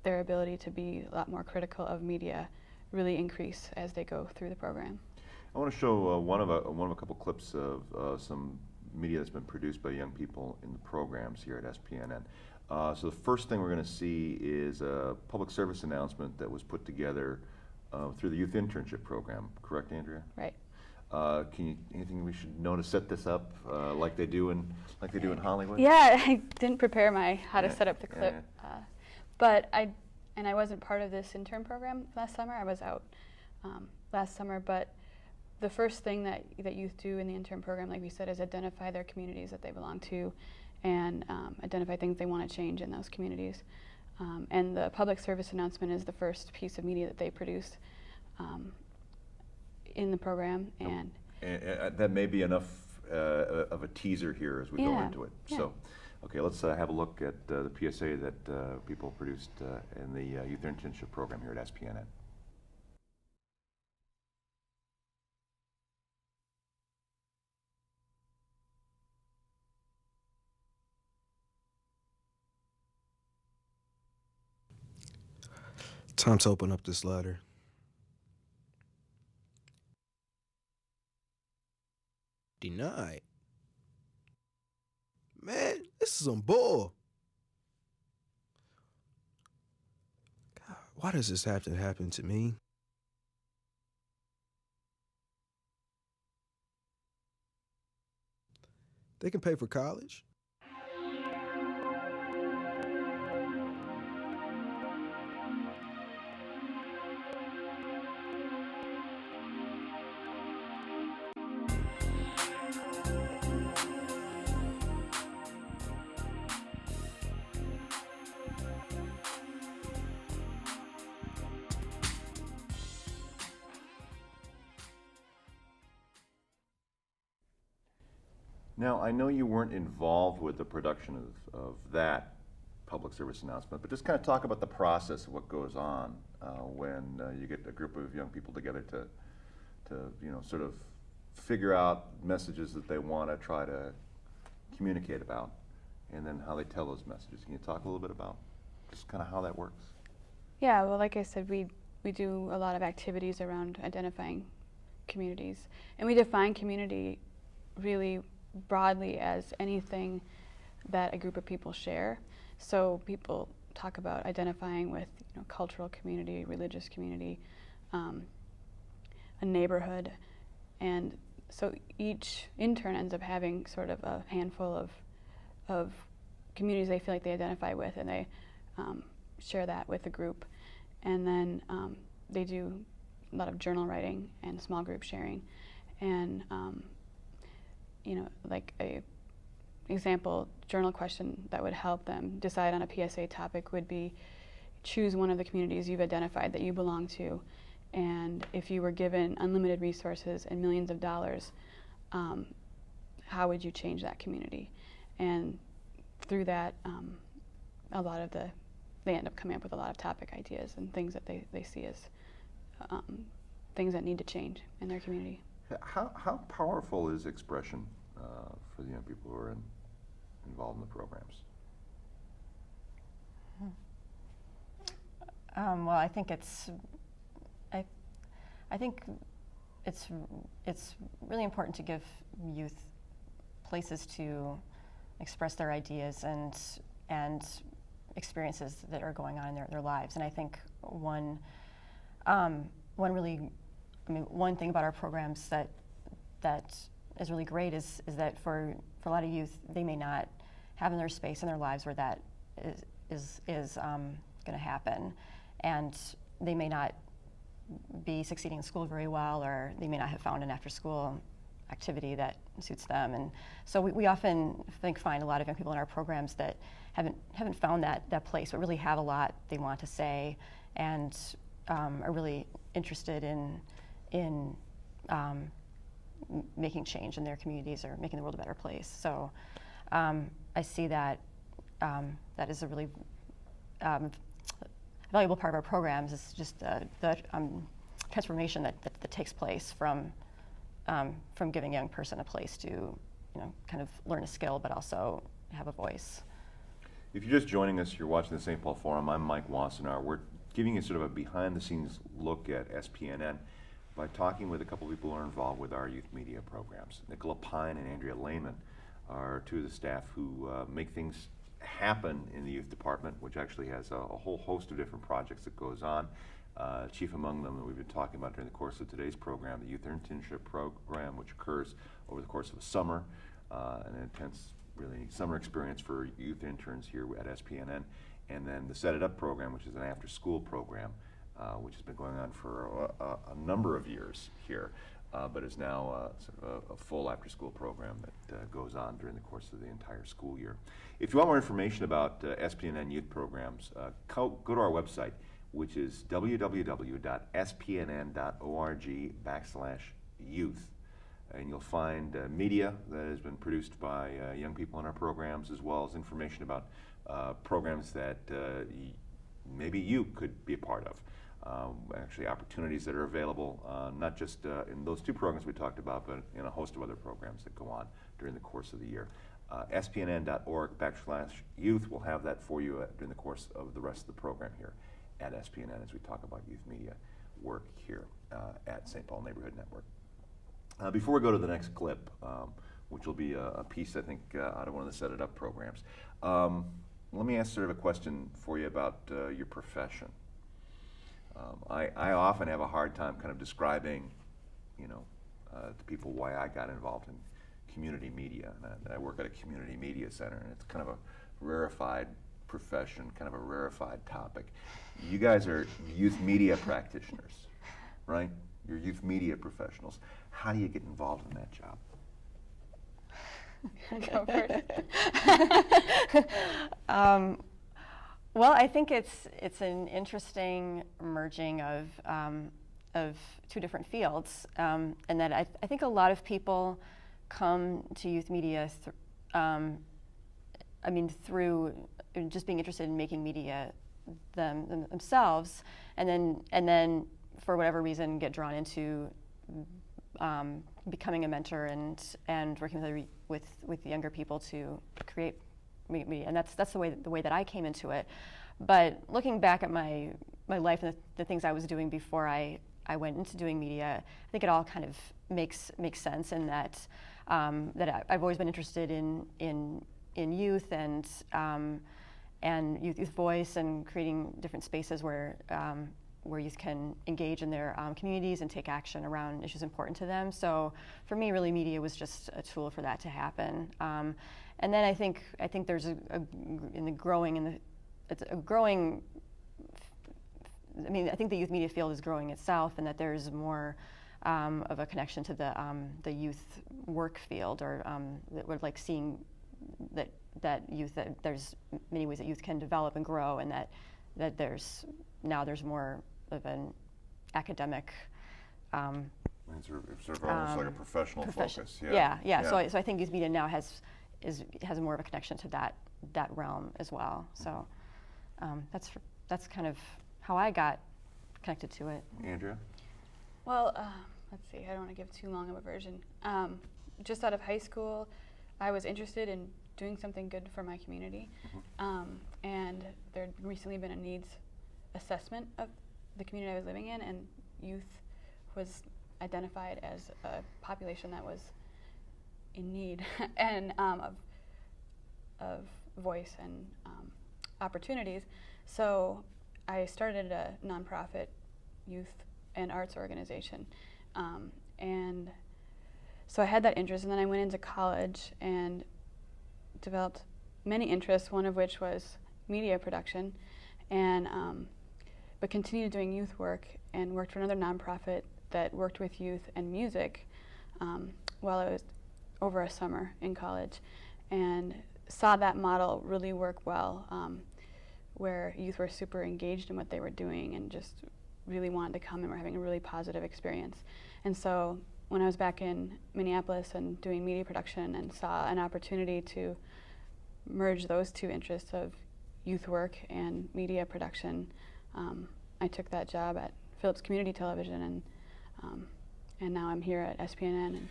their ability to be a lot more critical of media really increase as they go through the program. I want to show one of a couple clips of some media that's been produced by young people in the programs here at SPNN. So the first thing we're going to see is a public service announcement that was put together through the youth internship program. Correct, Andrea? Right. Anything we should know to set this up like they do in Hollywood? Yeah, I didn't prepare how to set up the clip, but I wasn't part of this intern program last summer. I was out last summer, but the first thing that youth do in the intern program, like we said, is identify their communities that they belong to, and identify things they want to change in those communities. And the public service announcement is the first piece of media that they produced in the program, and that may be enough of a teaser here as we go into it. Yeah. So, okay, let's have a look at the PSA that people produced in the youth internship program here at SPNN. Time to open up this letter. Denied. Man, this is some bull. God, why does this have to happen to me? They can pay for college. Now, I know you weren't involved with the production of that public service announcement, but just kind of talk about the process of what goes on when you get a group of young people together to sort of figure out messages that they want to try to communicate about, and then how they tell those messages. Can you talk a little bit about just kind of how that works? Yeah, well, like I said, we do a lot of activities around identifying communities, and we define community really broadly as anything that a group of people share. So people talk about identifying with cultural community, religious community, a neighborhood, and so each intern ends up having sort of a handful of communities they feel like they identify with, and they share that with the group. And then they do a lot of journal writing and small group sharing, and like a example journal question that would help them decide on a PSA topic would be, choose one of the communities you've identified that you belong to, and if you were given unlimited resources and millions of dollars, how would you change that community? And through that, they end up coming up with a lot of topic ideas and things that they see as things that need to change in their community. How powerful is expression for the young people who are involved in the programs? Well, I think it's really important to give youth places to express their ideas and experiences that are going on in their lives. And I think one thing about our programs that is really great is that for a lot of youth, they may not have in their space in their lives where that is going to happen, and they may not be succeeding in school very well, or they may not have found an after-school activity that suits them. And so we often find a lot of young people in our programs that haven't found that place, but really have a lot they want to say, and are really interested in making change in their communities or making the world a better place. So I see that that is a really valuable part of our programs, is just the transformation that takes place from giving a young person a place to kind of learn a skill, but also have a voice. If you're just joining us, you're watching the St. Paul Forum. I'm Mike Wassenaar. We're giving you sort of a behind-the-scenes look at SPNN by talking with a couple of people who are involved with our youth media programs. Nicola and Andrea Lehmann are two of the staff who make things happen in the youth department, which actually has a whole host of different projects that goes on. Chief among them that we've been talking about during the course of today's program, the Youth Internship Program, which occurs over the course of a summer, an intense, really summer experience for youth interns here at SPNN, and then the Set It Up program, which is an after-school program, which has been going on for a number of years here, but is now sort of a full after-school program that goes on during the course of the entire school year. If you want more information about SPNN youth programs, go to our website, which is www.spnn.org/youth. And you'll find media that has been produced by young people in our programs, as well as information about programs that maybe you could be a part of. Actually, opportunities that are available, not just in those two programs we talked about, but in a host of other programs that go on during the course of the year. spnn.org/youth will have that for you during the course of the rest of the program here at SPNN as we talk about youth media work here at St. Paul Neighborhood Network. Before we go to the next clip, which will be a piece, I think, out of one of the Set It Up programs, let me ask sort of a question for you about your profession. I often have a hard time kind of describing, to people why I got involved in community media. And I work at a community media center, and it's kind of a rarefied profession, kind of a rarefied topic. You guys are youth media practitioners, right? You're youth media professionals. How do you get involved in that job? Go first. Well, I think it's an interesting merging of two different fields, and that I think a lot of people come to youth media through just being interested in making media themselves, and then for whatever reason get drawn into becoming a mentor and working with younger people to create media, and that's the way that I came into it. But looking back at my life and the things I was doing before I went into doing media, I think it all kind of makes sense, in that I've always been interested in youth and youth voice, and creating different spaces where youth can engage in their communities and take action around issues important to them. So for me, really, media was just a tool for that to happen. And then I think there's I think the youth media field is growing itself, and that there's more of a connection to the youth work field, or that we're like seeing that there's many ways that youth can develop and grow, and that there's more of an academic. It's sort of almost like a professional focus. Yeah. So I think youth media now has more of a connection to that realm as well. So that's kind of how I got connected to it. Andrea? Well, let's see. I don't want to give too long of a version. Just out of high school, I was interested in doing something good for my community, and there had recently been a needs assessment of the community I was living in, and youth was identified as a population that was in need and of voice and opportunities. So I started a nonprofit youth and arts organization, and so I had that interest, and then I went into college and developed many interests, one of which was media production, and but continued doing youth work, and worked for another nonprofit that worked with youth and music while I was over a summer in college, and saw that model really work well, where youth were super engaged in what they were doing and just really wanted to come and were having a really positive experience. And so when I was back in Minneapolis and doing media production, and saw an opportunity to merge those two interests of youth work and media production, I took that job at Phillips Community Television, and now I'm here at SPNN, and